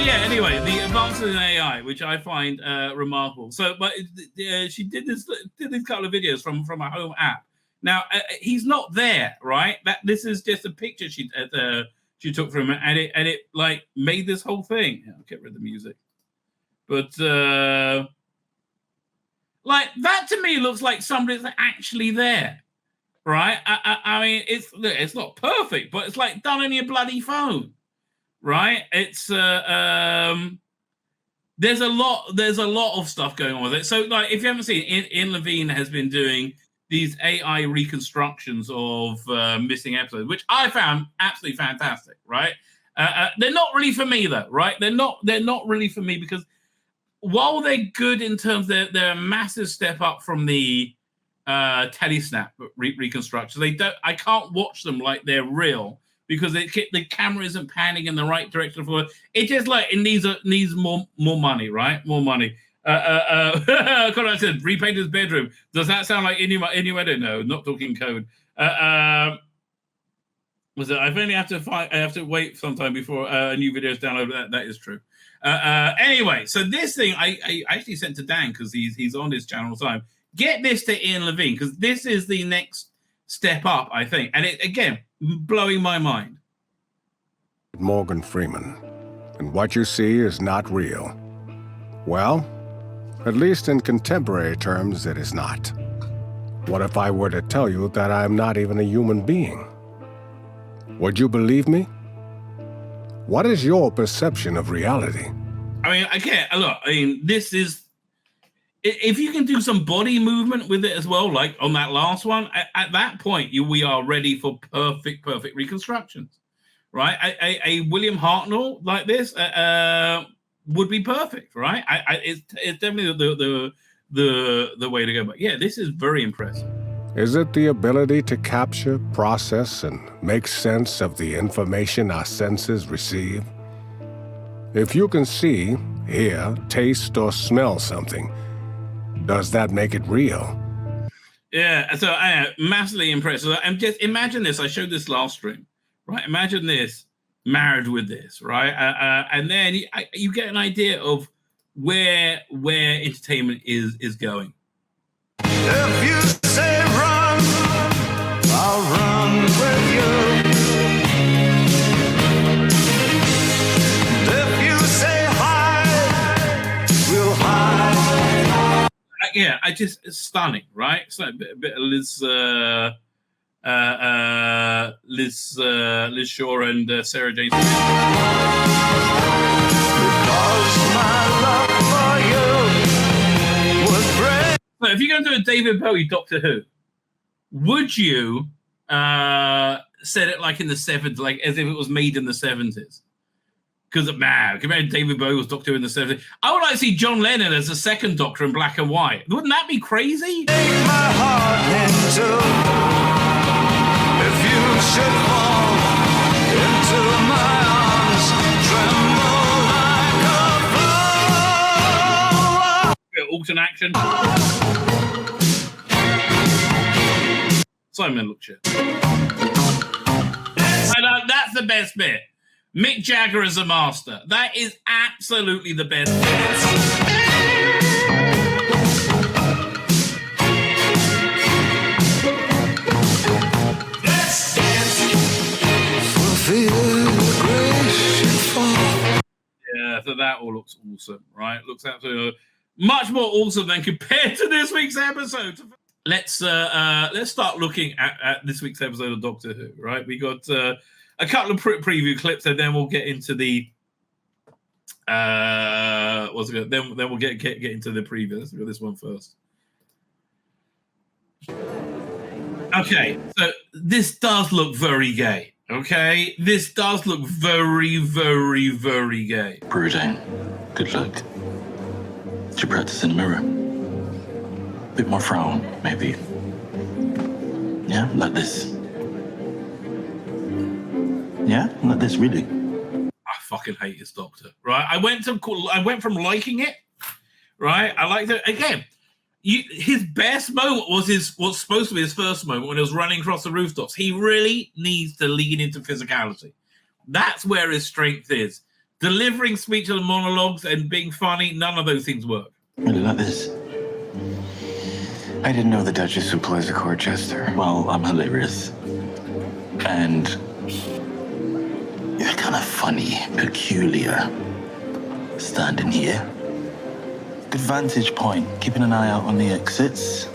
yeah, anyway, the advances in AI, which I find remarkable. So, but she did this couple of videos from a home app. Now, he's not there, right? This is just a picture she took from him, and it like made this whole thing. I'll get rid of the music, but like that to me looks like somebody's actually there, right? I mean, it's not perfect, but it's like done on your bloody phone, right? It's there's a lot of stuff going on with it. So, like, if you haven't seen, Ian Levine has been doing these AI reconstructions of missing episodes, which I found absolutely fantastic, right? They're not really for me though, right? They're not really for me because while they're good in terms of they're a massive step up from the Telesnap reconstruction, I can't watch them like they're real because the camera isn't panning in the right direction for it. It just like it needs more money, right? More money. Conrad said, repaint his bedroom. Does that sound like innuendo? No, not talking code. Was it? I have to wait sometime before a new video is downloaded. That is true. Anyway, so this thing I actually sent to Dan because he's on his channel all the time. Get this to Ian Levine because this is the next step up, I think, and it again blowing my mind. Morgan Freeman, and what you see is not real. Well, at least in contemporary terms, it is not. What if I were to tell you that I am not even a human being? Would you believe me? What is your perception of reality? I mean, I can't. Look, I mean, this is... If you can do some body movement with it as well, like on that last one, at that point, we are ready for perfect reconstructions, right? A William Hartnell like this would be perfect, right? It's definitely the way to go. But yeah, this is very impressive. Is it the ability to capture, process, and make sense of the information our senses receive? If you can see, hear, taste, or smell something, does that make it real? Yeah, so I am massively impressed. And just imagine this. I showed this last stream, right? Imagine this married with this, right? And then you get an idea of where entertainment is going. If you say run, I'll run with you. If you say hide, we'll hide. Yeah, it's stunning, right? It's like a bit of Liz Shaw and Sarah Jane. Because my love for you was brave. So if you're going to do a David Bowie Doctor Who, would you set it like in the 70s, like as if it was made in the 70s? Because, man, compared to David Bowie was Doctor Who in the 70s. I would like to see John Lennon as the second Doctor in black and white. Wouldn't that be crazy? Take my heart in two. If you should fall into my arms, tremble like a flower. Bit of Alton action. Simon look shit. That's the best bit. Mick Jagger as a master. That is absolutely the best bit. Yeah, so that all looks awesome, right? Looks absolutely much more awesome than compared to this week's episode. Let's start looking at this week's episode of Doctor Who, right? We got a couple of preview clips, and then we'll get into the what's it called? Then we'll get into the preview. Let's do this one first. Okay, so this does look very gay. Okay, this does look very, very, very gay. Brooding. Good look. Did you practice in the mirror? Bit more frown, maybe. Yeah, like this. Yeah, like this, really. I fucking hate this Doctor, right? I went from liking it, right? I liked it again. His best moment was what's supposed to be his first moment when he was running across the rooftops. He really needs to lean into physicality. That's where his strength is. delivering speech and monologues and being funny, none of those things work. Really like this. I didn't know the Duchess would play as a court jester. Well, I'm hilarious. And you're kind of funny, peculiar. Standing here. Good vantage point, keeping an eye out on the exits.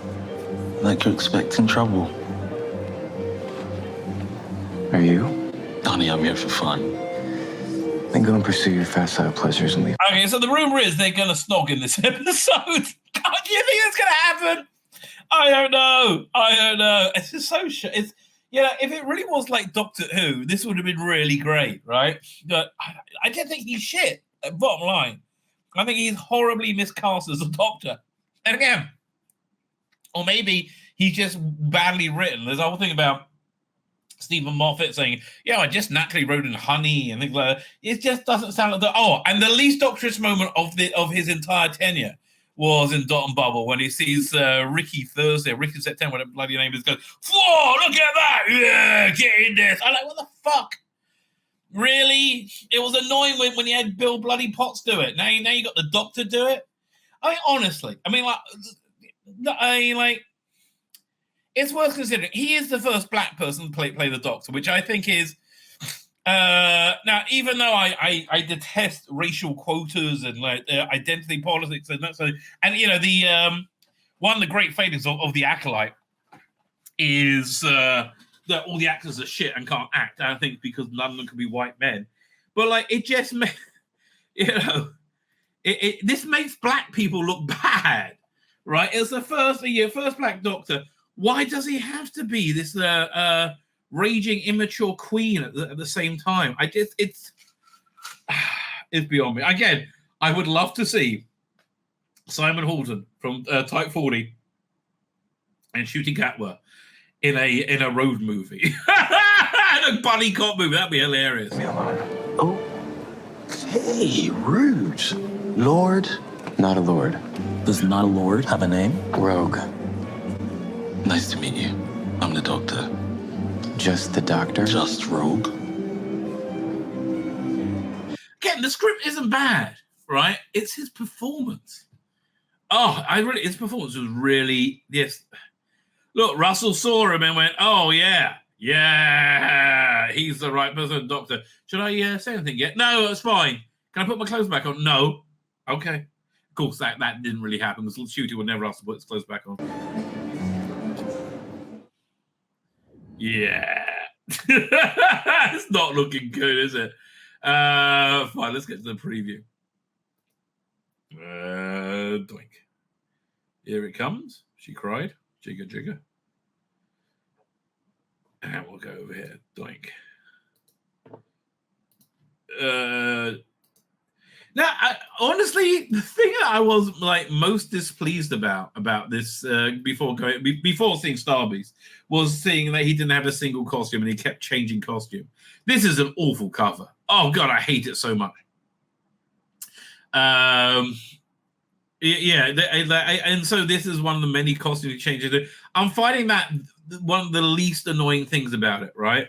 Like you're expecting trouble. Are you? Honey, I'm here for fun. Then go and pursue your facile pleasures and leave. Okay, so the rumor is they're going to snog in this episode. God, do you think that's going to happen? I don't know. It's just so it's if it really was like Doctor Who, this would have been really great, right? But I don't think he's shit. Bottom line, I think he's horribly miscast as a Doctor. And again, or maybe he's just badly written. There's a whole thing about Stephen Moffat saying, "Yeah, I just naturally wrote in honey," and things like that. It just doesn't sound like that. Oh, and the least doctorous moment of his entire tenure was in Dot and Bubble when he sees Ricky September, whatever bloody name is, goes, "Whoa, look at that! Yeah, get in this." I'm like, what the fuck? Really? It was annoying when you had Bill bloody Potts do it. Now you got the Doctor do it. I mean, honestly, it's worth considering. He is the first black person to play the Doctor, which I think is now. Even though I detest racial quotas and identity politics and that, and the one of the great failings of the Acolyte is that all the actors are shit and can't act. I think because none of them can be white men, but it just this makes black people look bad, right? It's the first black Doctor. Why does he have to be this raging, immature queen at the same time? It's beyond me. Again, I would love to see Simon Halton from Type 40 and Shooting Gatwa in a road movie, a buddy cop movie. That'd be hilarious. Oh, hey, rude. Lord? Not a lord. Does not a lord have a name? Rogue. Nice to meet you. I'm the Doctor. Just the Doctor? Just Rogue. Again, the script isn't bad, right? It's his performance. His performance was really, yes. Look, Russell saw him and went, "Oh yeah, he's the right person, Doctor." Should I say anything yet? No, it's fine. Can I put my clothes back on? No. Okay. Of course, that didn't really happen because Shooty would never ask to put his clothes back on. Yeah. It's not looking good, is it? Fine, let's get to the preview. Doink. Here it comes. She cried. Jigger, jigger. And we'll go over here. Doink. Now, honestly, the thing that I was most displeased about this before seeing Starbeast was seeing that he didn't have a single costume and he kept changing costume. This is an awful cover. Oh God, I hate it so much. And so this is one of the many costume changes. I'm finding that one of the least annoying things about it. Right?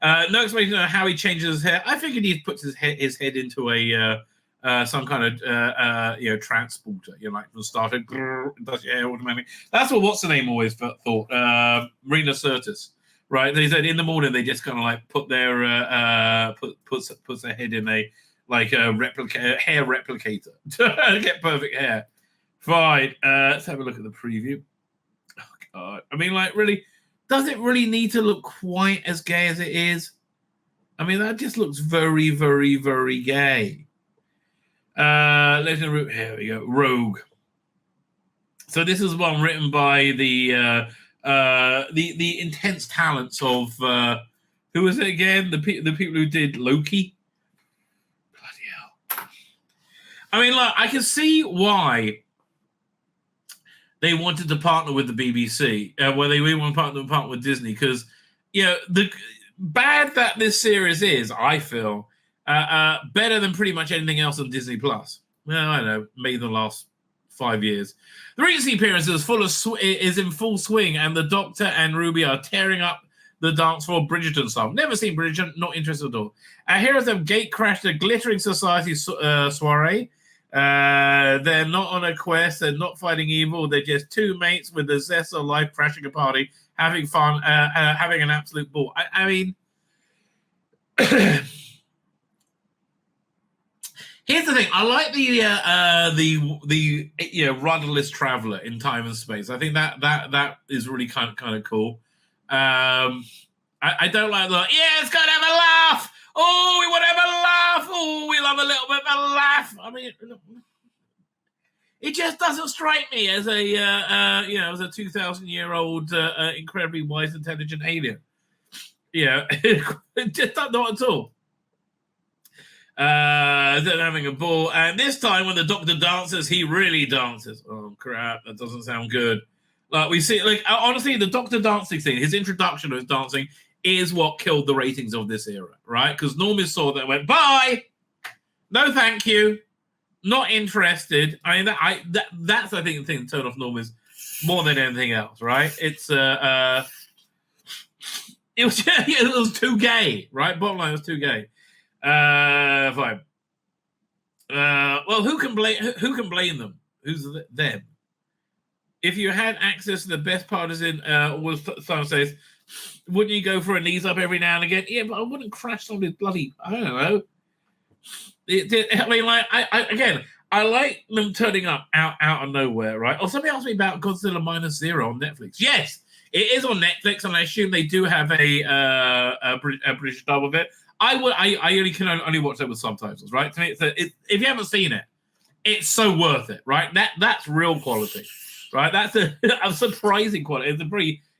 No explanation on how he changes his hair. I figured he puts his head into a some kind of transporter, from Star Trek, does your hair automatically. That's what what's the name always thought. Marina Sirtis, right? They said in the morning they just kind of put their puts their head in a hair replicator to get perfect hair. Fine. Let's have a look at the preview. Oh God, I mean, really, does it really need to look quite as gay as it is? I mean, that just looks very, very, very gay. Here we go. Rogue. So this is one written by the intense talents of who was it again? The people who did Loki. Bloody hell! I mean, look, I can see why they wanted to partner with the BBC, where they really want to partner with Disney, because the bad that this series is, I feel. Better than pretty much anything else on Disney Plus. Well, I don't know, maybe the last 5 years. The Regency appearance is in full swing, and the Doctor and Ruby are tearing up the dance floor Bridgerton style. Never seen Bridgerton, not interested at all. Heroes have gate crashed a glittering society soiree. They're not on a quest. They're not fighting evil. They're just two mates with the zest of life crashing a party, having fun, having an absolute ball. I mean, here's the thing. I like the rudderless traveler in time and space. I think that is really kind of cool. I don't like the let's go and have a laugh. Oh, we want to have a laugh. Oh, we love a little bit of a laugh. I mean, it just doesn't strike me as a as a 2,000-year-old incredibly wise, intelligent alien. It just not at all. They're having a ball, and this time when the Doctor dances, he really dances. Oh crap, that doesn't sound good. Like we see, honestly, the Doctor dancing scene, his introduction to his dancing is what killed the ratings of this era, right? Because Normies saw that and went, bye, no thank you, not interested. I mean, that's I think the thing that turned off Normies more than anything else, right? It's it was too gay, right? Bottom line, it was too gay. Fine. Well, who can blame them? Who's them? If you had access to the best partisan, someone says, wouldn't you go for a knees up every now and again? Yeah, but I wouldn't crash somebody's bloody. I don't know. I mean, I like them turning up out of nowhere, right? Or somebody asked me about Godzilla -0 on Netflix. Yes, it is on Netflix, and I assume they do have a British dub of it. I can only watch it with subtitles, right? To me, if you haven't seen it, it's so worth it, right? That's real quality, right? That's a surprising quality. It's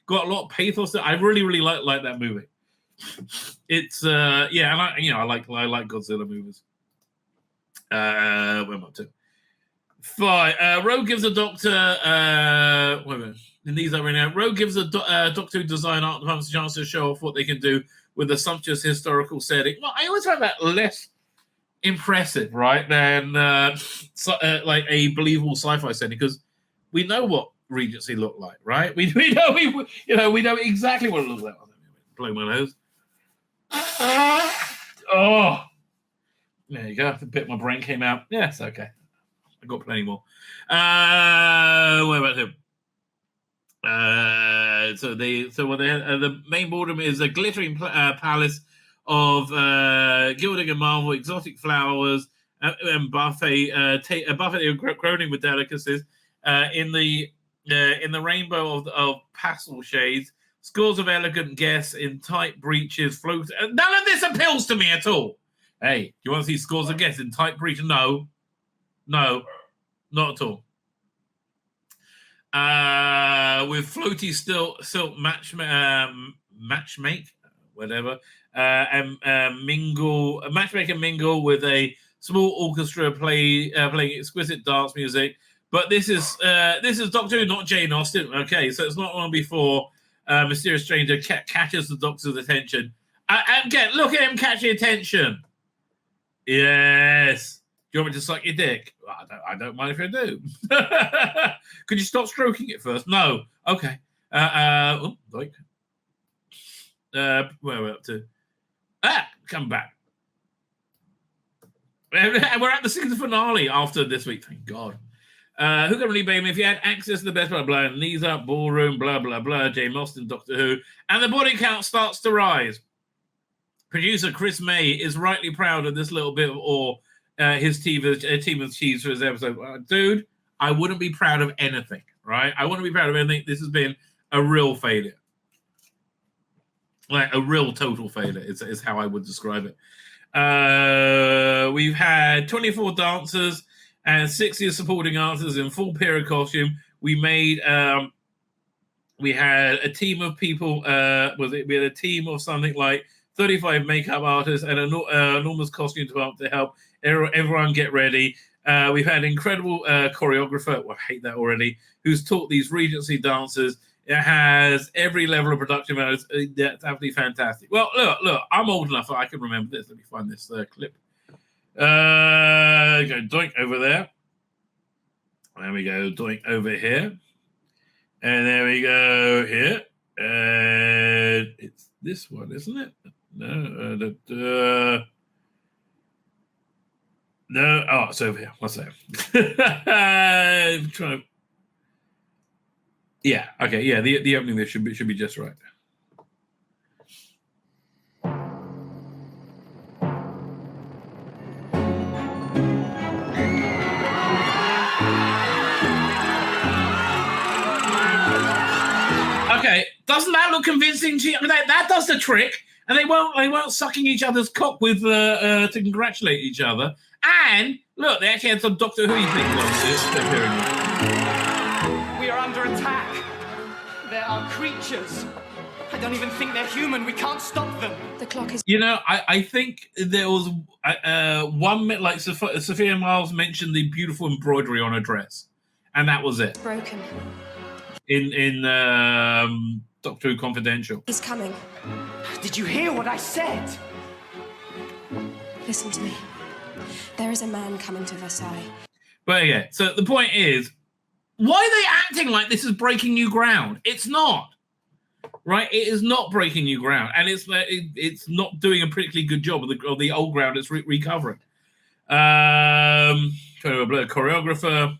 got a lot of pathos. I really like that movie. It's and I like Godzilla movies. Where am I up to? Fine. Rogue gives a Doctor. Wait a minute. In these are right now. Rogue gives a Doctor Who design art department a chance to show off what they can do with a sumptuous historical setting. Well, I always find that less impressive, right, than like a believable sci-fi setting, because we know what Regency looked like, right? We know exactly what it looks like. Blow my nose. Oh, there you go. The bit my brain came out. Yeah, it's okay. I got plenty more. What about him? The main boardroom is a glittering palace of gilding and marble, exotic flowers, and buffet. A buffet groaning with delicacies in the rainbow of pastel shades. Scores of elegant guests in tight breeches float. None of this appeals to me at all. Hey, you want to see scores of guests in tight breeches? No, not at all. With floaty silk matchmake, whatever, and matchmake and mingle with a small orchestra playing exquisite dance music. But this is Doctor Who, not Jane Austen. Okay, so it's not long before mysterious stranger catches the Doctor's attention. Again, look at him catching attention. Yes. Do you want me to suck your dick? Well, I don't mind if I do. Could you stop stroking it first? No. Okay. Where are we up to? Come back. We're at the season finale after this week. Thank God. Who can really blame me if you had access to the best, blah, blah, blah, knees up, ballroom, blah, blah, blah, Jane Austen, Doctor Who, and the body count starts to rise. Producer Chris May is rightly proud of this little bit of awe his team of cheese for his episode. Dude, I wouldn't be proud of anything, right? I wouldn't be proud of anything. This has been a real failure. Like a real total failure is how I would describe it. We've had 24 dancers and 60 supporting dancers in full period costume. We had a team of people. We had a team of something like 35 makeup artists and an enormous costume department to help everyone get ready. We've had an incredible choreographer, well, I hate that already, who's taught these Regency dancers. It has every level of production. That's absolutely fantastic. Well, look, I'm old enough that I can remember this. Let me find this clip. Go doink over there. There we go, doink over here. And there we go here. And it's this one, isn't it? No, no. Oh, it's over here. What's that? Trying to... Yeah. Okay. Yeah. The opening there should be just right. Okay, doesn't that look convincing to you? I mean, that does the trick, and they won't sucking each other's cock with to congratulate each other. And look, they actually had some Doctor Who things on this. We are under attack. There are creatures. I don't even think they're human. We can't stop them. The clock is... You know, I think there was 1 minute, like Sophia Miles mentioned the beautiful embroidery on her dress, and that was it. broken. In Doctor Who Confidential. He's coming. Did you hear what I said? Listen to me. There is a man coming to Versailles. But yeah, so the point is, why are they acting like this is breaking new ground? It's not. Right? It is not breaking new ground. And it's not doing a particularly good job of the old ground it's recovering. Choreographer.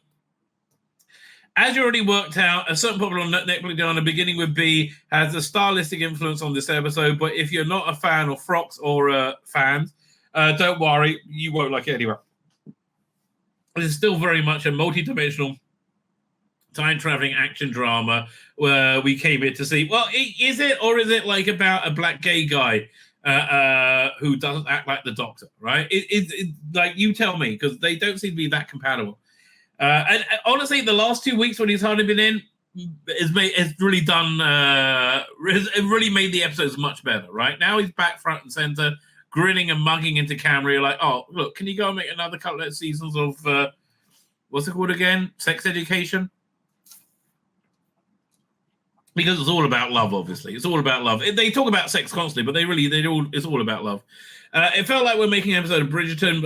As you already worked out, a certain popular Netflix beginning with B has a stylistic influence on this episode, but if you're not a fan of frocks or fans, don't worry, you won't like it anyway. It's still very much a multi-dimensional time-traveling action drama where we came here to see, well, is it, or is it like about a black gay guy who doesn't act like the Doctor, right? It like, you tell me, because they don't seem to be that compatible. And honestly, the last 2 weeks when he's hardly been in, it's really done. It really made the episodes much better. Right now, he's back front and center, grinning and mugging into camera. You're like, oh, look, can you go and make another couple of seasons of what's it called again? Sex Education. Because it's all about love, obviously. It's all about love. They talk about sex constantly, but it's all about love. It felt like we're making an episode of Bridgerton,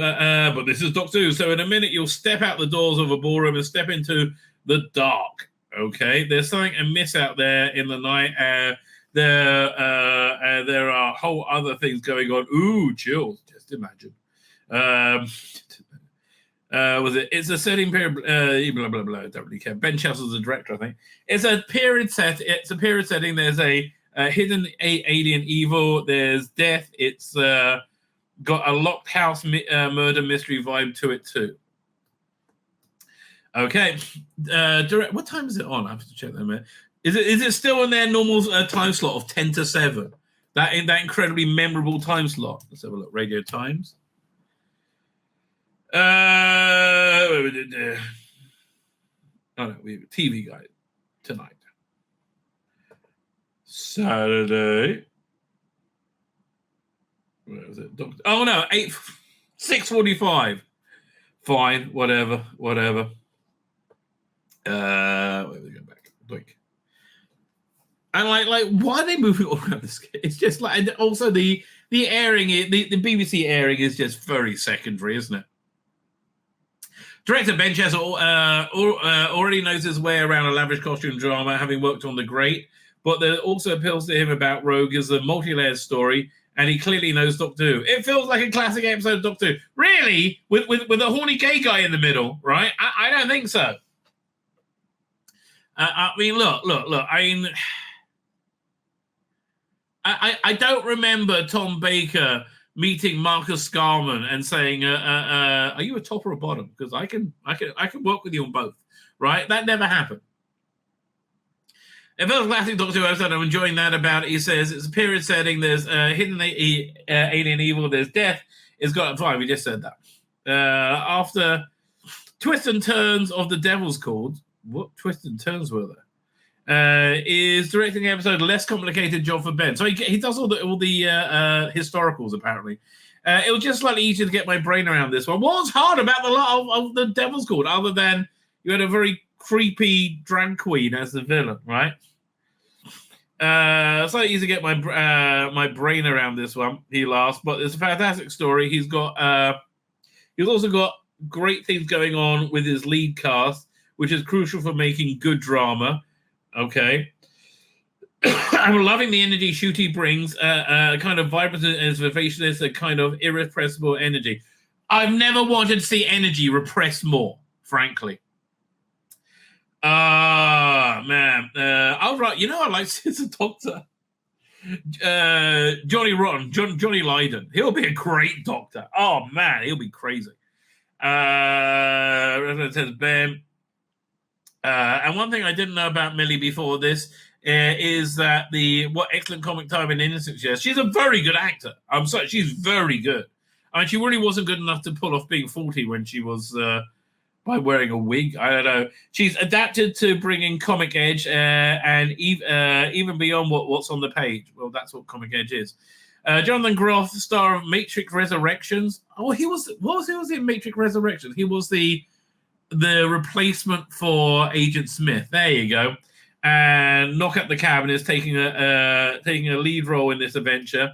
but this is Doctor Who. So in a minute, you'll step out the doors of a ballroom and step into the dark. Okay, there's something amiss out there in the night. There are whole other things going on. Ooh, chills! Just imagine. Was it? It's a setting period. Blah blah blah. Don't really care. Ben Chelsea's the director, I think. It's a period set. It's a period setting. There's a hidden alien evil. There's death. It's got a locked house murder mystery vibe to it too. Okay, what time is it on? I have to check that a minute. Is it still in their normal time slot of 10 to 7? That incredibly memorable time slot. Let's have a look. Radio Times. Oh no, we have a TV guide tonight. Saturday. Where is it? Oh no, 6:45. Fine, whatever. Where we go back? Blink. And like, why are they moving all around this? It's just like, and also the airing, the BBC airing is just very secondary, isn't it? Director Ben Chess already knows his way around a lavish costume drama, having worked on The Great, but there also appeals to him about Rogue as a multi-layered story, and he clearly knows Doctor Who. It feels like a classic episode of Doctor Who. Really? With a horny gay guy in the middle, right? I don't think so. I mean, look. I mean, I don't remember Tom Baker meeting Marcus Scarman and saying, "Are you a top or a bottom? Because I can work with you on both." Right? That never happened. It feels classic Doctor Who episode. I'm enjoying that about it. He says it's a period setting. There's hidden alien evil. There's death. It's got fine. We just said that. After twists and turns of the Devil's Called, what twists and turns were there? Is directing the episode less complicated job for Ben. So he does all the historicals apparently. It was just slightly easier to get my brain around this one. What was hard about the lot of the Devil's Called, other than you had a very creepy drag queen as the villain, right? Slightly easy to get my brain around this one. He laughs, but it's a fantastic story. He's also got great things going on with his lead cast, which is crucial for making good drama. Okay. I'm loving the energy Shooty brings, kind of vibrant and vivacious, a kind of irrepressible energy. I've never wanted to see energy repressed more, frankly. Man. I was right. You know, I like since a Doctor. Johnny Rotten, Johnny Lydon. He'll be a great Doctor. Oh, man, he'll be crazy. Says Ben. And one thing I didn't know about Millie before this is that what excellent comic time and innocence she has. She's a very good actor. I'm sorry, she's very good. I mean, she really wasn't good enough to pull off being 40 when she was by wearing a wig. I don't know. She's adapted to bringing comic edge and even beyond what's on the page. Well, that's what comic edge is. Jonathan Groff, star of Matrix Resurrections. Oh, he was in Matrix Resurrections. He was the replacement for Agent Smith. There you go. And Knock at the Cabin is taking a lead role in this adventure,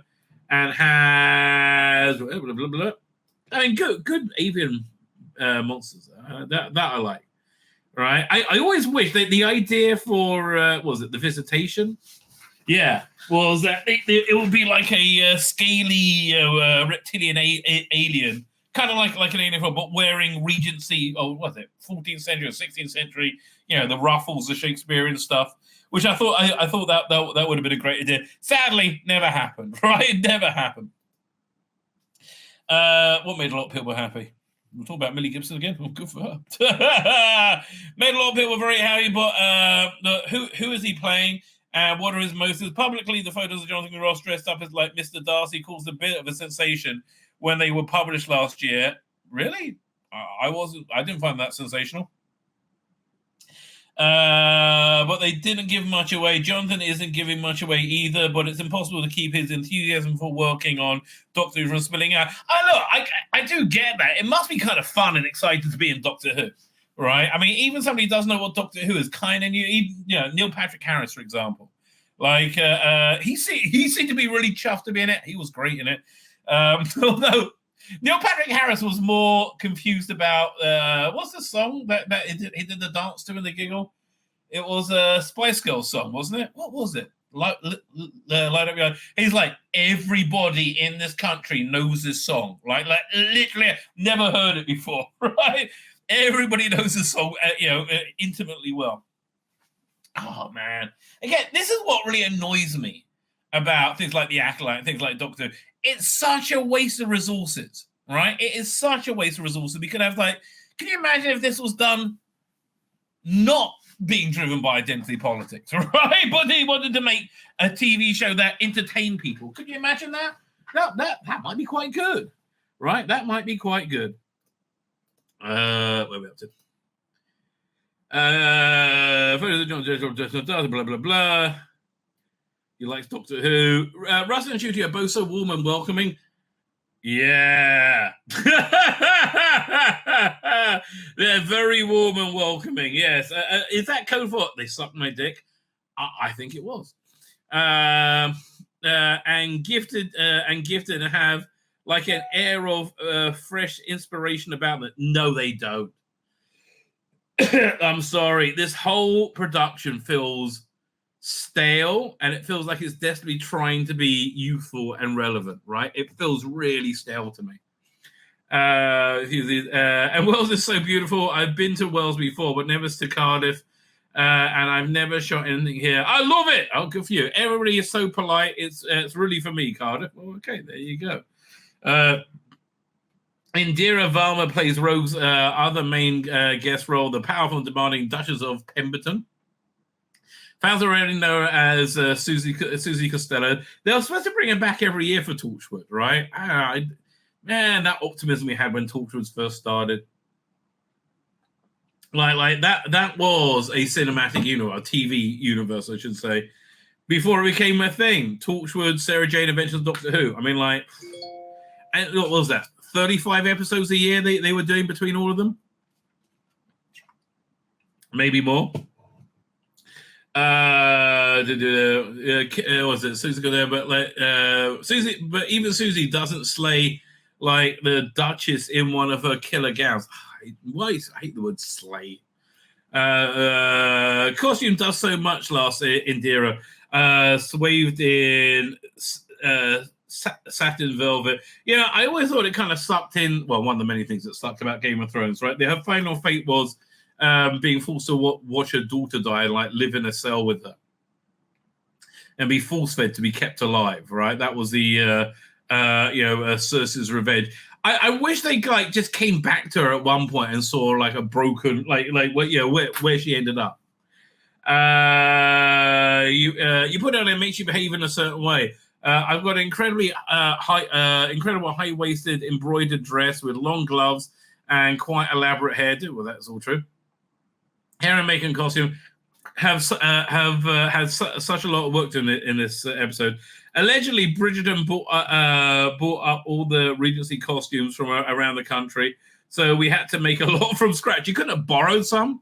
and has blah, blah, blah, blah. I mean, good avian monsters that I like. Right? I always wish that the idea for was it The Visitation? Yeah, was that it would be like a scaly reptilian alien. Kind of like an alien, but wearing Regency, or was it 14th century or 16th century? You know, the ruffles, the Shakespearean stuff, which I thought that would have been a great idea. Sadly, never happened. Right, it never happened. What made a lot of people happy? We'll talk about Millie Gibson again. Oh, good for her. Made a lot of people very happy, but who is he playing? And what are his motives? Publicly, the photos of Jonathan Ross dressed up as like Mr. Darcy caused a bit of a sensation when they were published last year. Really? I didn't find that sensational. But they didn't give much away. Jonathan isn't giving much away either, but it's impossible to keep his enthusiasm for working on Doctor Who from spilling out. I do get that. It must be kind of fun and exciting to be in Doctor Who, right? I mean, even somebody who doesn't know what Doctor Who is kind of new. You know, Neil Patrick Harris, for example. Like, he seemed to be really chuffed to be in it. He was great in it. Although Neil Patrick Harris was more confused about what's the song that he did the dance to in the giggle? It was a Spice Girls song, wasn't it? What was it? Light Up Your Eyes. He's like, everybody in this country knows this song, right? Like literally, never heard it before, right? Everybody knows this song, intimately well. Oh man! Again, this is what really annoys me about things like The Acolyte, things like Doctor Who. It's such a waste of resources, right? It is such a waste of resources. We could have can you imagine if this was done not being driven by identity politics, right? But they wanted to make a TV show that entertained people. Could you imagine that? That might be quite good, right? That might be quite good. Where are we up to? Blah, blah, blah. He likes Doctor Who. Russell and Shooty are both so warm and welcoming. Yeah. They're very warm and welcoming, yes. Is that code for they sucked my dick? I think it was. And gifted have like an air of fresh inspiration about them. No, they don't. I'm sorry. This whole production feels stale, and it feels like it's desperately trying to be youthful and relevant, right? It feels really stale to me. And Wales is so beautiful. I've been to Wales before, but never to Cardiff, and I've never shot anything here. I love it. Oh, good for you. Everybody is so polite. It's really for me, Cardiff. Well, okay, there you go. Indira Varma plays Rogue's other main guest role, the powerful and demanding Duchess of Pemberton. Fans already know her as Susie Costello. They were supposed to bring her back every year for Torchwood, right? Man, that optimism we had when Torchwood first started. Like that was a cinematic universe, a TV universe, I should say, before it became a thing. Torchwood, Sarah Jane Adventures, Doctor Who. I mean, and what was that? 35 episodes a year they were doing between all of them? Maybe more. Was it Susie got there? But Susie, but even Susie doesn't slay like the Duchess in one of her killer gowns. I hate the word slay. Costume does so much, last Indira. swathed in satin velvet. I always thought it kind of sucked in. Well, one of the many things that sucked about Game of Thrones, right? Their final fate was being forced to watch her daughter die and like live in a cell with her and be force-fed to be kept alive, right? That was the Cersei's revenge. I wish they like just came back to her at one point and saw like a broken where she ended up. You put on it, makes you behave in a certain way. I've got an incredible high-waisted embroidered dress with long gloves and quite elaborate hairdo. Well, that's all true. Hair and makeup and costume have such a lot of work in this episode. Allegedly, Bridgerton bought up all the Regency costumes from around the country, so we had to make a lot from scratch. You couldn't have borrowed some.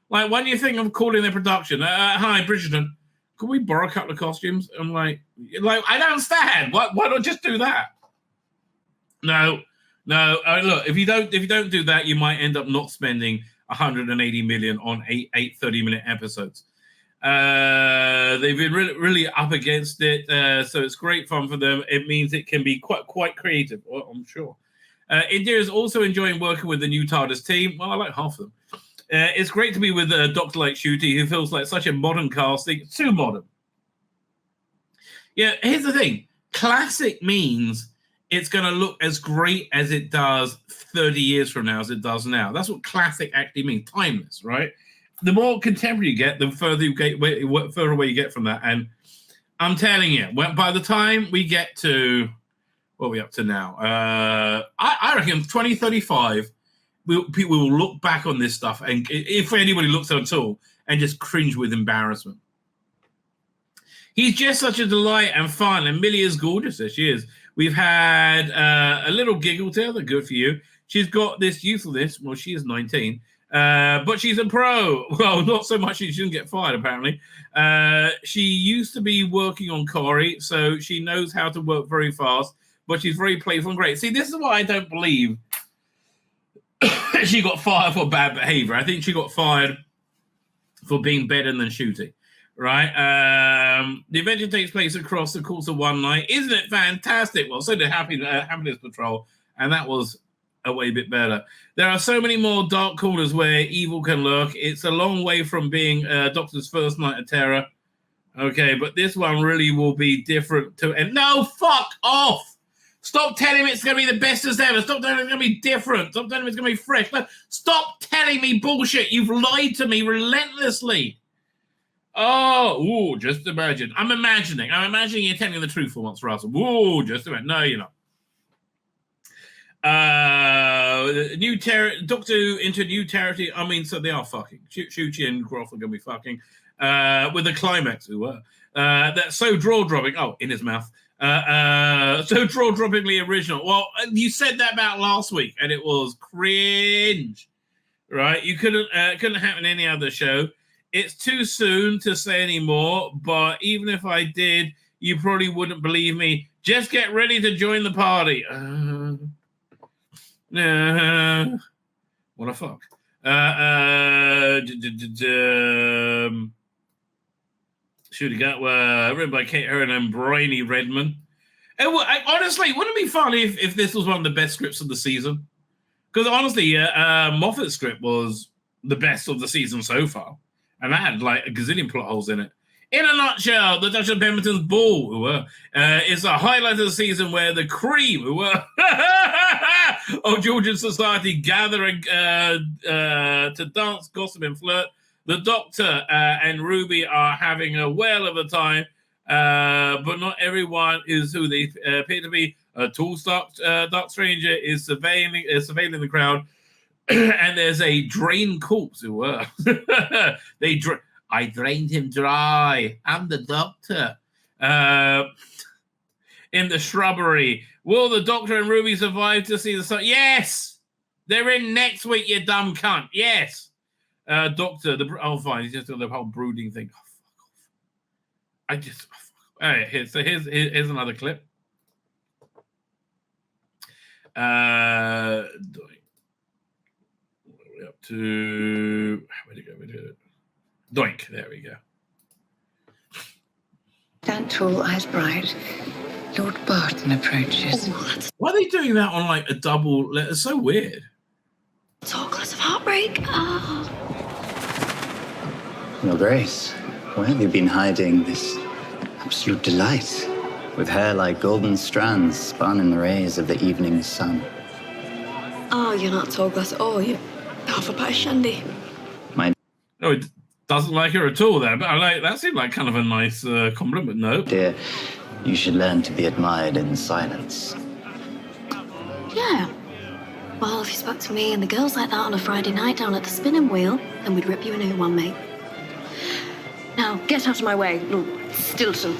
Like, when you think of calling their production, hi, Bridgerton, could we borrow a couple of costumes? I'm like I don't understand. Why not just do that? No. Look, if you don't do that, you might end up not spending 180 million on eight 30-minute episodes. They've been really up against it, so it's great fun for them. It means it can be quite creative, I'm sure. India is also enjoying working with the new TARDIS team. Well, I like half of them. It's great to be with a doctor like Ncuti, who feels like such a modern casting. Too modern. Yeah, here's the thing. Classic means it's going to look as great as it does 30 years from now as it does now. That's what classic actually means. Timeless, right? The more contemporary you get, the further away you get from that. And I'm telling you, by the time we get to what are we up to now? I reckon 2035, people will look back on this stuff, and if anybody looks at it at all, and just cringe with embarrassment. He's just such a delight and fun, and Millie is gorgeous as she is. We've had a little giggle together. Good for you. She's got this youthfulness. Well, she is 19. But she's a pro. Well, not so much she shouldn't get fired, apparently. She used to be working on Corey, so she knows how to work very fast, but she's very playful and great. See, this is why I don't believe she got fired for bad behavior. I think she got fired for being better than shooting, right? The adventure takes place across the course of one night. Isn't it fantastic? Well, so did Happiness Patrol, and that was a way bit better. There are so many more dark corners where evil can lurk. It's a long way from being Doctor's first night of terror. Okay, but this one really will be different too. And no, fuck off! Stop telling me it's going to be the best as ever. Stop telling me it's going to be different. Stop telling me it's going to be fresh. No, stop telling me bullshit. You've lied to me relentlessly. Just imagine. I'm imagining you're telling the truth for once, Russell. Just imagine. No, you're not. Doctor into new territory. I mean, so they are fucking. Shuchi and Groff are going to be fucking. With a climax, that's so draw-dropping. Oh, in his mouth. So draw-droppingly original. Well, you said that about last week, and it was cringe, right? You couldn't happen any other show. It's too soon to say any more, but even if I did, you probably wouldn't believe me. Just get ready to join the party. What a fuck. Should have got written by Kate Herron and Brainy Redman. Honestly, wouldn't it be funny if this was one of the best scripts of the season? Because honestly, Moffat's script was the best of the season so far, and that had like a gazillion plot holes in it. In a nutshell, the Duchess of Pemberton's Ball is the highlight of the season where the cream of Georgian society gathering to dance, gossip, and flirt. The Doctor and Ruby are having a whale of a time, but not everyone is who they appear to be. A tall, dark stranger is surveilling the crowd, and there's a drained corpse. I drained him dry. I'm the Doctor. In the shrubbery. Will the Doctor and Ruby survive to see the sun? Yes! They're in next week, you dumb cunt. Yes! Doctor, fine. He's just doing the whole brooding thing. Oh, fuck off. All right, here's another clip. Where are we up to? Where'd it go? Doink. There we go. tall-eyed bride, Lord Barton approaches. Why are they doing that on like a double? It's so weird. Tall glass of heartbreak. Ah. Your Grace, where have you been hiding this absolute delight? With hair like golden strands spun in the rays of the evening sun. Oh, you're not tall glass at all. You're half a pint of shandy. No, it doesn't like her at all there, but I like that seemed like kind of a nice compliment. No, dear, you should learn to be admired in silence. Yeah. Well, if you spoke to me and the girls like that on a Friday night down at the spinning wheel, then we'd rip you a new one, mate. Now, get out of my way, Lord Stilton.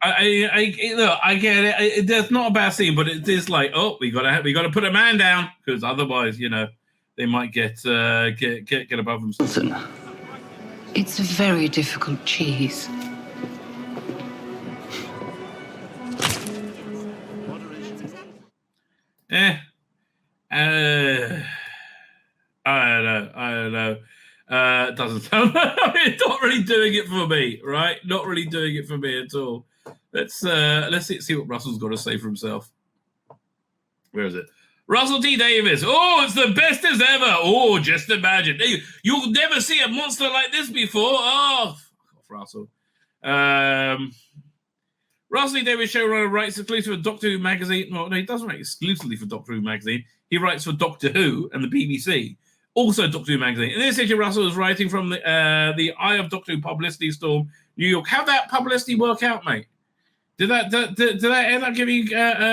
I get it. That's not a bad scene, but it is like, oh, we gotta put a man down because otherwise, they might get above themselves. It's a very difficult cheese. I don't know. It doesn't sound. It's not really doing it for me, right? Not really doing it for me at all. Let's see what Russell's got to say for himself. Where is it? Russell T. Davis. Oh, it's the best as ever. Oh, just imagine. You'll never see a monster like this before. Oh, fuck off, Russell. Russell T. Davis, showrunner, writes exclusively for Doctor Who magazine. No, he doesn't write exclusively for Doctor Who magazine. He writes for Doctor Who and the BBC. Also Doctor Who magazine. In this issue, Russell is writing from the Eye of Doctor Who publicity storm, New York. How'd that publicity work out, mate? Did that end up giving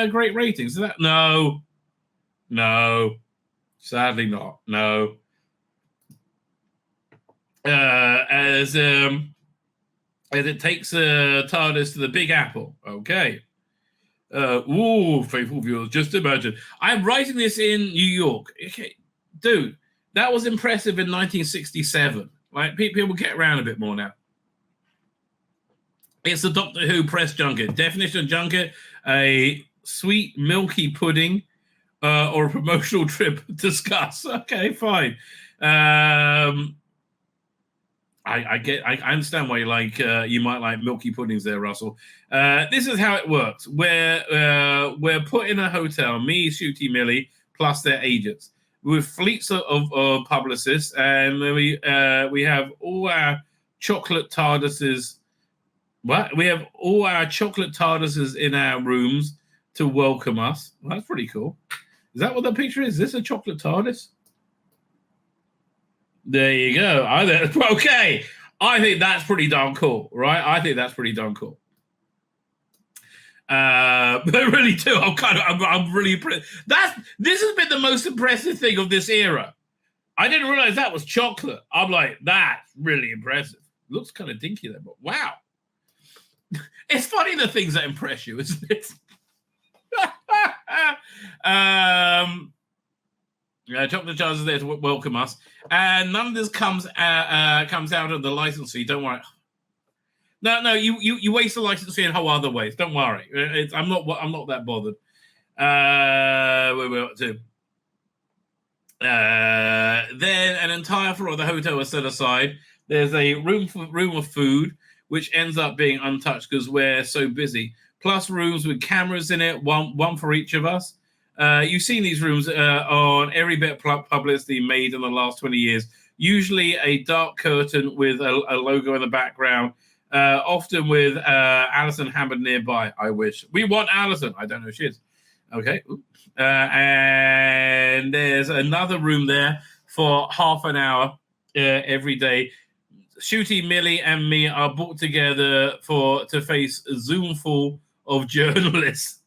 great ratings? No, sadly not. No. As it takes TARDIS to the Big Apple. Okay. Faithful viewers, just imagine. I'm writing this in New York. Okay, dude, that was impressive in 1967. Like, people get around a bit more now. It's the Doctor Who press junket. Definition of junket: a sweet, milky pudding or a promotional trip. Discuss. Okay, fine. I understand why you might like milky puddings there, Russell. This is how it works. We're put in a hotel, me, Shooty, Millie, plus their agents, with fleets of publicists, and we have all our chocolate TARDISes. What? We have all our chocolate TARDISes in our rooms to welcome us. Well, that's pretty cool. Is that what the picture is? Is this a chocolate TARDIS? There you go. Okay. I think that's pretty darn cool, right? I think that's pretty darn cool. But I really do. I'm really impressed. This has been the most impressive thing of this era. I didn't realize that was chocolate. I'm like, that's really impressive. Looks kind of dinky there, but wow. It's funny the things that impress you, isn't it? Chocolate Charles is there to welcome us, and none of this comes out of the license fee. Don't worry. No, you waste the license fee in whole other ways. Don't worry. I'm not that bothered. Where we're up to. Then an entire floor of the hotel is set aside. There's a room of food, which ends up being untouched because we're so busy. Plus rooms with cameras in it, one for each of us. You've seen these rooms on every bit of publicity made in the last 20 years. Usually a dark curtain with a logo in the background, often with Alison Hammond nearby. I wish. We want Alison. I don't know who she is. Okay. And there's another room there for half an hour every day. Shooty, Millie, and me are booked together to face a Zoom full of journalists.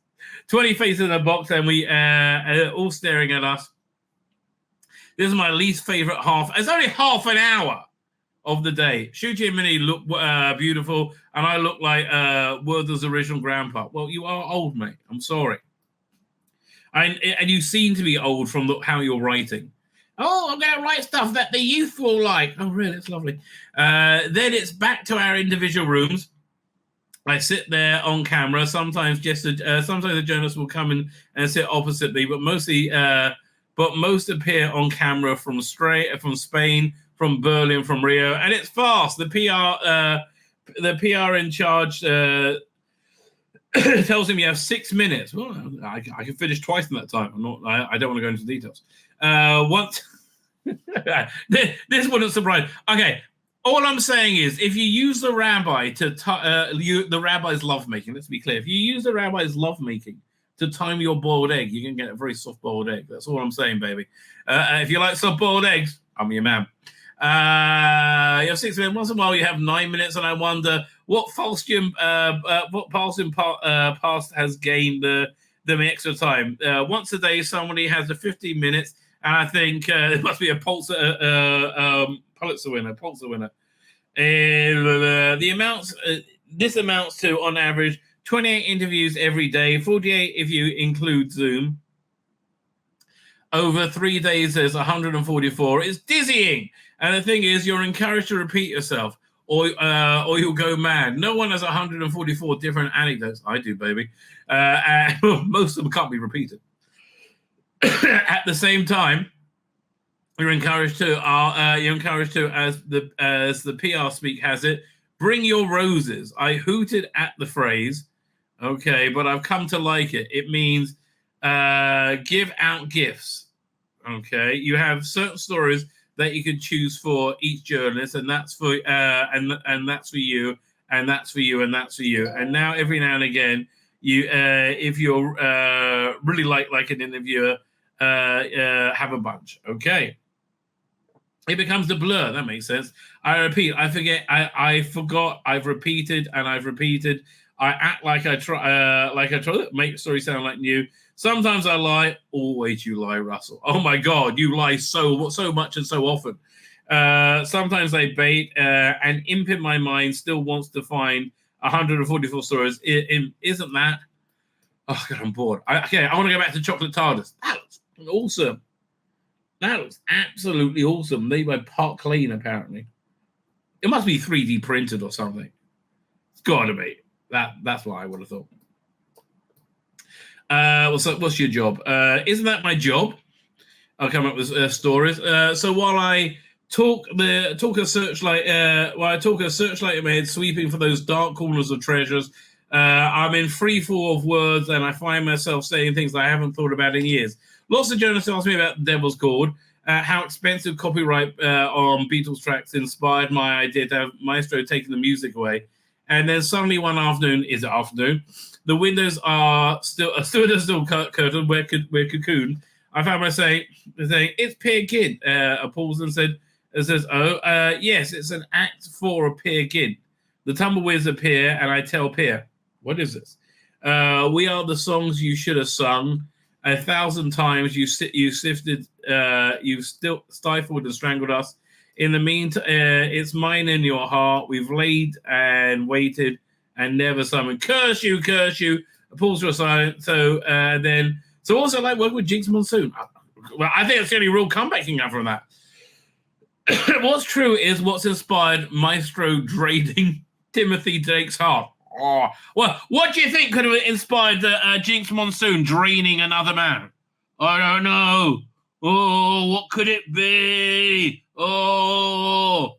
20 faces in a box, and we all staring at us. This is my least favorite half. It's only half an hour of the day. Shooty and Millie look beautiful, and I look like Werther's original grandpa. Well, you are old, mate. I'm sorry. And you seem to be old from how you're writing. Oh, I'm going to write stuff that the youth will like. Oh, really? It's lovely. Then it's back to our individual rooms. I sit there on camera. Sometimes the journalists will come in and sit opposite me, but most appear on camera from Spain, from Berlin, from Rio, and it's fast. The PR in charge tells him you have 6 minutes. Well, I can finish twice in that time. I don't want to go into details. Once this wouldn't surprise. Okay, all I'm saying is, if you use the rabbi to the rabbi's lovemaking. Let's be clear. If you use the rabbi's lovemaking to time your boiled egg, you can get a very soft boiled egg. That's all I'm saying, baby. If you like soft boiled eggs, I'm your man. You have 6 minutes. Once in a while, you have 9 minutes, and I wonder what Falstian past has gained the extra time. Once a day, somebody has the 15 minutes, and I think it must be a Pulitzer winner. The amounts. This amounts to, on average, 28 interviews every day, 48 if you include Zoom. Over 3 days, there's 144. It's dizzying. And the thing is, you're encouraged to repeat yourself, or you'll go mad. No one has 144 different anecdotes. I do, baby. And most of them can't be repeated. At the same time, you're encouraged to, as the PR speak has it, bring your roses. I hooted at the phrase, okay, but I've come to like it. It means give out gifts. Okay, you have certain stories that you can choose for each journalist, and that's for and that's for you, and that's for you, and that's for you. And now every now and again, you if you're really like an interviewer, have a bunch. Okay. It becomes a blur. That makes sense. I repeat. I forget. I forgot. I've repeated and I've repeated. I act like I try. Make the story sound like new. Sometimes I lie. Always you lie, Russell. Oh my God, you lie so much and so often. Sometimes I bait. And imp in my mind still wants to find 144 stories. Isn't that? Oh God, I'm bored. I want to go back to chocolate TARDIS. That looks awesome. That looks absolutely awesome. Made by Park Lane, apparently. It must be 3D printed or something. It's got to be. That's what I would have thought. What's your job? Isn't that my job? I'll come up with stories. So while I talk a searchlight in my head, sweeping for those dark corners of treasures, I'm in free fall of words, and I find myself saying things I haven't thought about in years. Lots of journalists ask me about Devil's Chord, how expensive copyright on Beatles tracks inspired my idea to have Maestro taking the music away. And then suddenly one afternoon, the windows are still curtained, we're cocooned. I found myself saying, it's Peer Gynt. A pause and says, yes, it's an act for a Peer Gynt. The tumbleweeds appear, and I tell Peer, what is this? We are the songs you should have sung. 1,000 times you've still stifled and strangled us. In the meantime, it's mine in your heart. We've laid and waited and never summoned. Curse you, curse you. A pause for a silence. So also like working with Jinx Monsoon. Well, I think it's the only real comeback you can have from that. What's true is what's inspired Maestro draining Timothy Drake's heart. Oh, well, what do you think could have inspired Jinx Monsoon draining another man? I don't know. Oh, what could it be? Oh,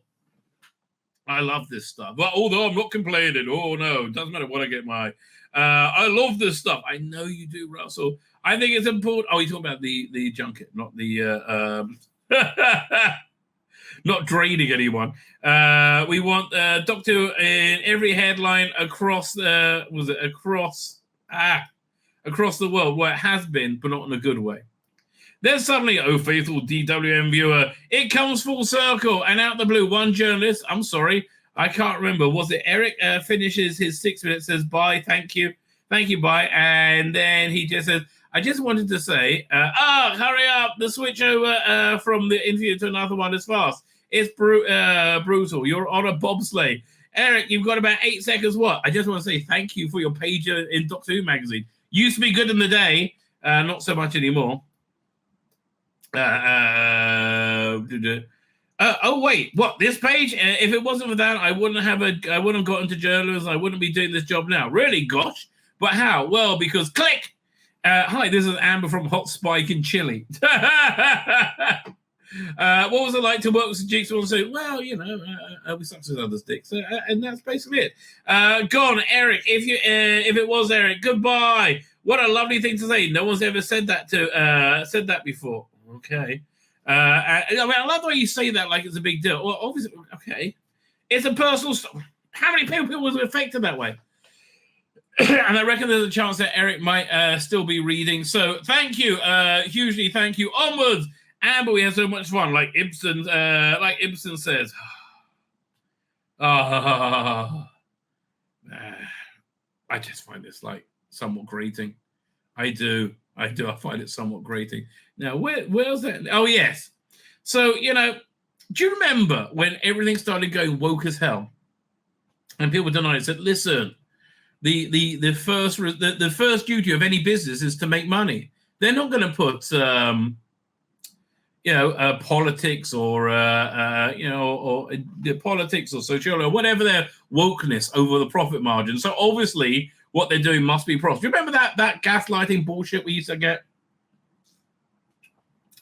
I love this stuff. Well, although I'm not complaining. Oh, no, it doesn't matter what I get my... I love this stuff. I know you do, Russell. I think it's important... Oh, you're talking about the junket, not the... not draining anyone. We want Doctor in every headline across the world, where it has been, but not in a good way. Then suddenly, oh faithful DWM viewer, it comes full circle, and out the blue, one journalist, I'm sorry, I can't remember, was it Eric, finishes his 6 minutes, says bye, thank you, bye, and then he just says, I just wanted to say, hurry up, the switch over from the interview to another one is fast. It's brutal. You're on a bobsleigh. Eric, you've got about 8 seconds. What? I just want to say thank you for your page in Doctor Who magazine. Used to be good in the day, not so much anymore. Oh wait, what? This page? If it wasn't for that, I wouldn't have gotten into journalism. I wouldn't be doing this job now. Really? Gosh. But how? Well, because click. Hi, this is Amber from Hot Spike in Chile. What was it like to work with Jigsaw and say, well, we sucked his other's dicks, and that's basically it. Gone, Eric. If it was Eric, goodbye. What a lovely thing to say. No one's ever said that before. Okay. I love the way you say that like it's a big deal. Well, obviously, okay. It's a personal story. How many people was affected that way? And I reckon there's a chance that Eric might still be reading. So thank you. Hugely thank you. Onwards. Amber, we had so much fun. Like Ibsen says. I just find this like somewhat grating. I do. I find it somewhat grating. Now, where's that? Oh, yes. So, do you remember when everything started going woke as hell? And people denied it, said, listen, the first duty of any business is to make money. They're not going to put, politics or politics or social or whatever their wokeness over the profit margin. So obviously, what they're doing must be profit. Do you remember that gaslighting bullshit we used to get?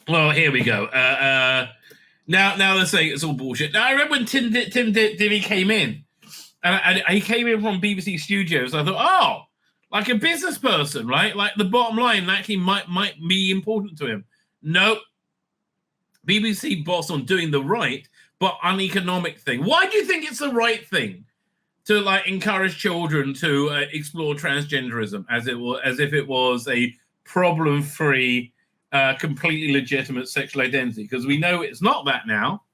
Well, here we go. Now they're saying it's all bullshit. Now I remember when Tim Divvy came in, and he came in from BBC Studios. I thought, like a business person, right? Like the bottom line actually might be important to him. Nope. BBC boss on doing the right but uneconomic thing. Why do you think it's the right thing to like encourage children to explore transgenderism as if it was a problem-free, completely legitimate sexual identity? Because we know it's not that now.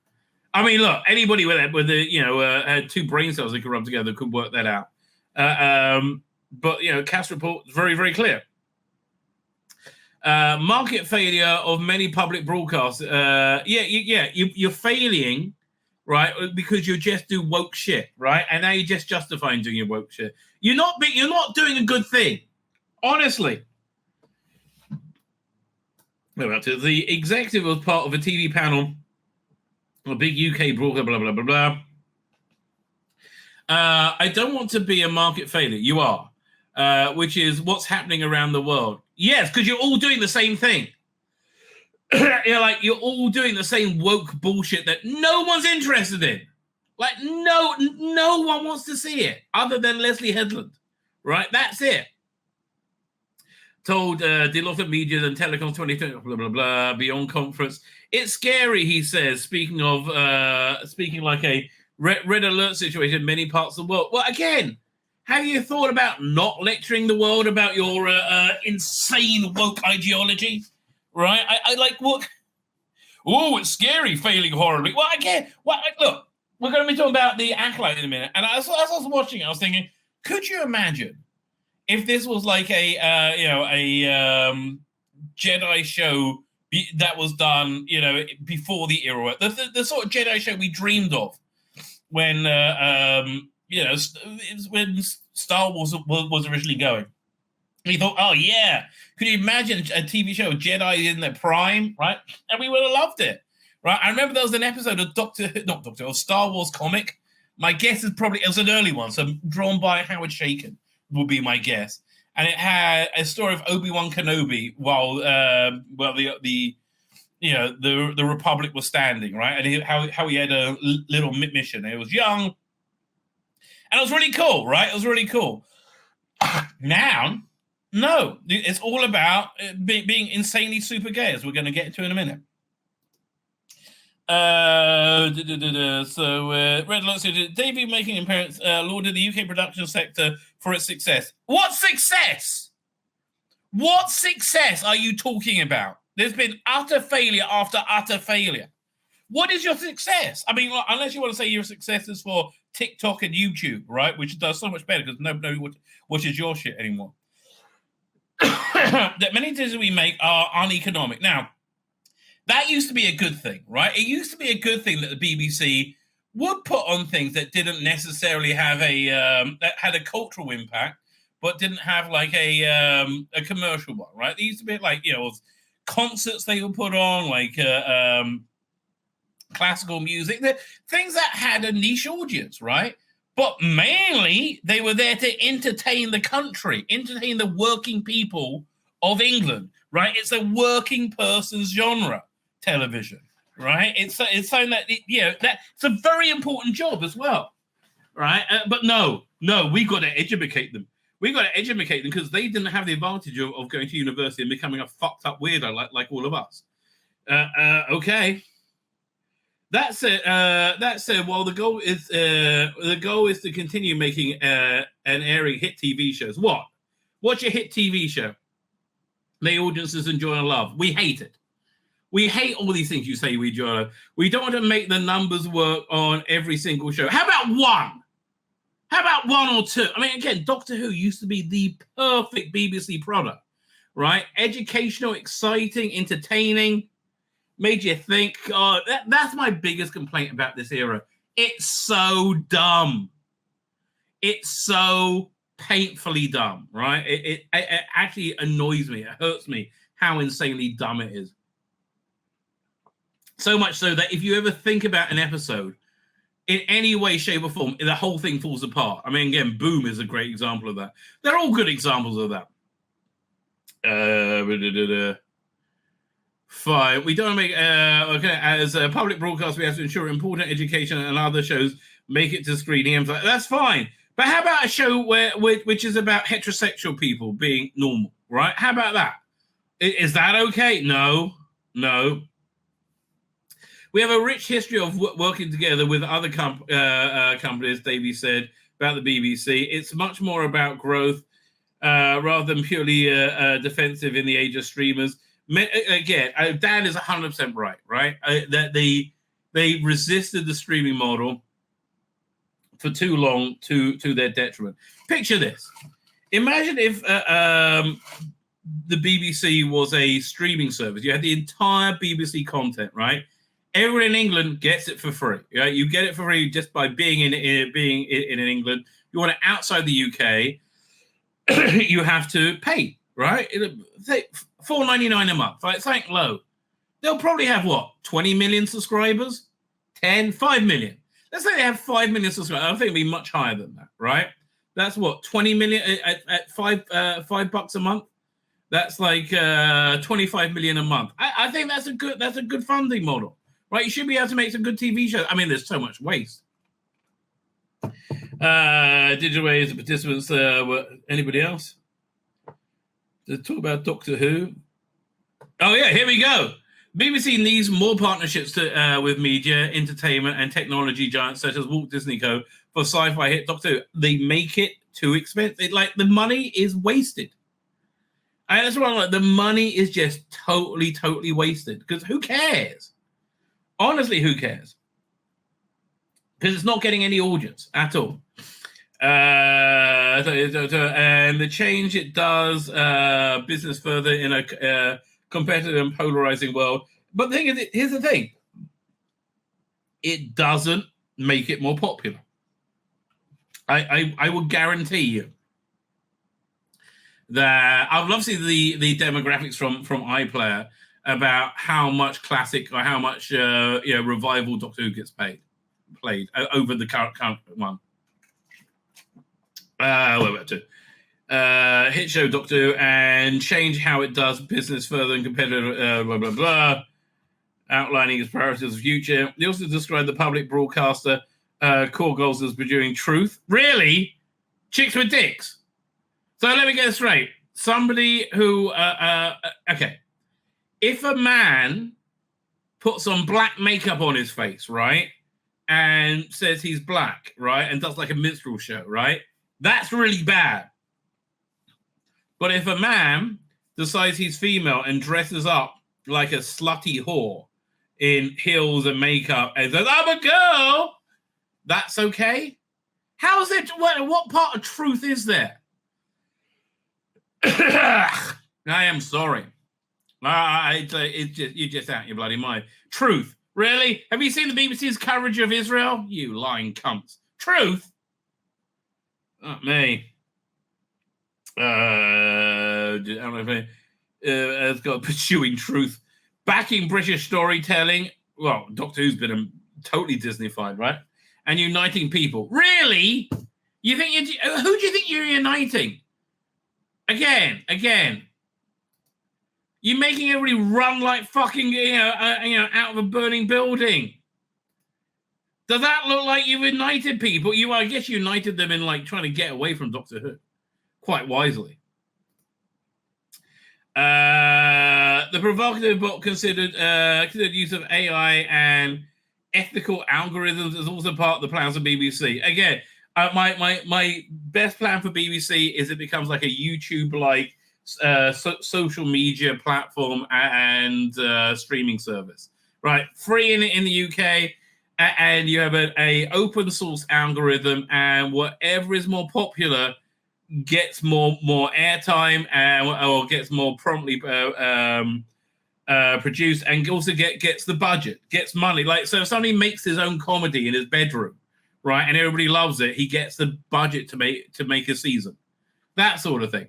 I mean, look, anybody with had two brain cells that could rub together could work that out. But Cass report is very, very clear. Market failure of many public broadcasts. You're failing, right? Because you just do woke shit, right? And now you're just justifying doing your woke shit. You're not doing a good thing, honestly. The executive was part of a TV panel, a big UK broadcast, blah blah blah blah. I don't want to be a market failure. You are, which is what's happening around the world. Yes, because you're all doing the same thing. You're all doing the same woke bullshit that no one's interested in. Like no one wants to see it other than Leslie Headland, right? That's it. Told Deloitte Media and Telecoms 2020, blah blah blah. Beyond conference, it's scary. He says, speaking like a red alert situation in many parts of the world. Well, again. Have you thought about not lecturing the world about your insane woke ideology? Right? I like what? Oh, it's scary, failing horribly. Well, again, look, we're going to be talking about the Acolyte in a minute. And as I was watching it, I was thinking, could you imagine if this was like a Jedi show that was done, before the era, the sort of Jedi show we dreamed of when. It's when Star Wars was originally going. We thought, oh yeah, could you imagine a TV show of Jedi in their prime, right? And we would have loved it, right? I remember there was an episode of Star Wars comic. My guess is it was an early one, so drawn by Howard Chaykin would be my guess. And it had a story of Obi-Wan Kenobi while the Republic was standing, right? And how he had a little mission. He was young. And it was really cool, right? It was really cool. Now, no. It's all about being insanely super gay, as we're going to get into in a minute. So, Red Alert said, Davey making appearance lauded the UK production sector for its success. What success? What success are you talking about? There's been utter failure after utter failure. What is your success? I mean, unless you want to say your success is for TikTok and YouTube, right? Which does so much better because nobody watches your shit anymore. That many decisions we make are uneconomic. Now, that used to be a good thing, right? It used to be a good thing that the BBC would put on things that didn't necessarily have that had a cultural impact, but didn't have like a commercial one, right? They used to be like, concerts they would put on, like classical music, things that had a niche audience, right? But mainly they were there to entertain the country, entertain the working people of England, right? It's a working person's genre, television, right? It's something that that it's a very important job as well, right? But no, we got to educate them. We got to educate them because they didn't have the advantage of going to university and becoming a fucked up weirdo like all of us. Okay. That said, while the goal is to continue making and airing hit TV shows. What's your hit TV show? The audiences enjoy and love. We hate it. We hate all these things you say we enjoy. We don't want to make the numbers work on every single show. How about one? How about one or two? I mean, again, Doctor Who used to be the perfect BBC product, right? Educational, exciting, entertaining, made you think. Oh, that's my biggest complaint about this era. It's so dumb. It's so painfully dumb, right? It actually annoys me. It hurts me how insanely dumb it is. So much so that if you ever think about an episode in any way, shape, or form, the whole thing falls apart. I mean, again, Boom is a great example of that. They're all good examples of that. Fine. We don't make okay. As a public broadcast, we have to ensure important education and other shows make it to screening. And that's fine. But how about a show which is about heterosexual people being normal, right? How about that? Is that okay? No. We have a rich history of working together with other companies, Davey said, about the BBC. It's much more about growth rather than purely defensive in the age of streamers. Again, Dan is 100% right? That they resisted the streaming model for too long to their detriment. Picture this. Imagine if the BBC was a streaming service. You had the entire BBC content, right? Everyone in England gets it for free. Right? You get it for free just by being in England. You want it outside the UK, you have to pay, right? $4.99 a month, right? Something low. They'll probably have 20 million subscribers, 5 million. Let's say they have 5 million subscribers. I think it'll be much higher than that, right? That's 20 million at $5 a month. That's like 25 million a month. I think that's a good funding model. Right, you should be able to make some good TV shows. I mean, there's so much waste. Digital ways the participants were anybody else? To talk about Doctor Who. Oh yeah, here we go. BBC needs more partnerships with media, entertainment, and technology giants such as Walt Disney Co. for sci-fi hit Doctor Who. They make it too expensive. Like the money is wasted. And that's what I'm like. The money is just totally wasted because who cares? Honestly, who cares? Because it's not getting any audience at all. And the change it does business further in a competitive and polarizing world. But the thing is, here's the thing. It doesn't make it more popular. I will guarantee you that I would love to see the demographics from iPlayer about how much classic or how much revival Doctor Who gets played over the current one. What about to hit show Doctor Who and change how it does business further and competitive blah blah blah, outlining its priorities of the future. They also described the public broadcaster core goals as producing truth. Really, chicks with dicks. So let me get it straight. Somebody who okay. If a man puts on black makeup on his face, right, and says he's black, right, and does like a minstrel show, right, that's really bad. But if a man decides he's female and dresses up like a slutty whore in heels and makeup and says, I'm a girl, that's okay? How is it? What part of truth is there? I am sorry. You're just out your bloody mind. Truth. Really? Have you seen the BBC's coverage of Israel? You lying cunts. Truth? Not me. I don't know if it's got pursuing truth. Backing British storytelling. Well, Doctor Who's been totally Disney-fied, right? And uniting people. Really? You think who do you think you're uniting? Again. You're making everybody run like fucking, out of a burning building. Does that look like you've united people? I guess you united them in like trying to get away from Doctor Who, quite wisely. The provocative book considered use of AI and ethical algorithms as also part of the plans of BBC. Again, my best plan for BBC is it becomes like a YouTube-like social media platform and streaming service, right? Free in the UK, and you have a open source algorithm, and whatever is more popular gets more airtime or gets more promptly produced, and also gets the budget, gets money. Like, so if somebody makes his own comedy in his bedroom, right, and everybody loves it, he gets the budget to make a season, that sort of thing.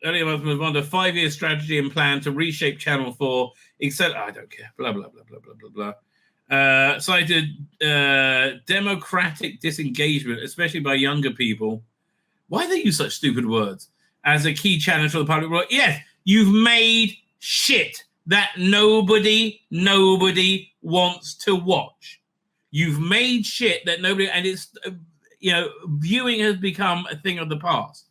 Earlier month was on a 5-year strategy and plan to reshape Channel 4, except I don't care, blah, blah, blah, blah, blah, blah, blah. Cited democratic disengagement, especially by younger people. Why do they use such stupid words? As a key challenge for the public world. Yes, you've made shit that nobody wants to watch. You've made shit that nobody, and it's, viewing has become a thing of the past.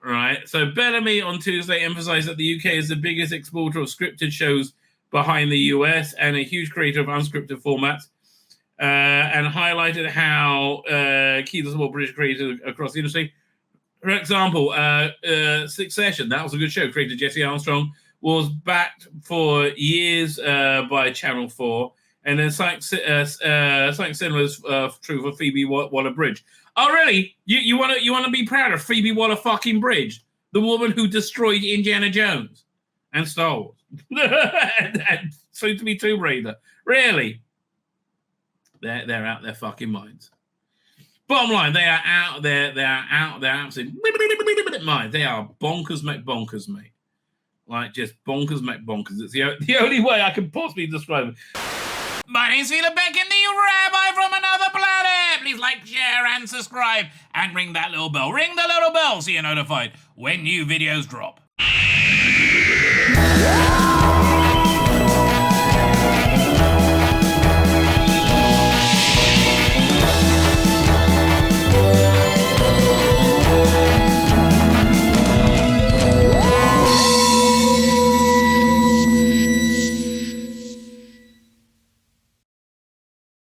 Right. So Bellamy on Tuesday emphasized that the UK is the biggest exporter of scripted shows behind the US and a huge creator of unscripted formats, and highlighted how key to support British creators across the industry. For example, Succession, that was a good show. Creator Jesse Armstrong was backed for years by Channel 4, and then something similar is true for Phoebe Waller-Bridge. Oh, really? You want to be proud of Phoebe Waller-fucking-Bridge, the woman who destroyed Indiana Jones and Star Wars, and soon to be Tomb Raider? Really? They're out their fucking minds. Bottom line, they are out there. They are out there, absolutely minds. They are bonkers, mate. Like, just bonkers, bonkers. It's the only way I can possibly describe it. My name's Tzvi Lebetkin, the Rabbi from another planet. Please like, share, and subscribe, and ring that little bell. Ring the little bell so you're notified when new videos drop.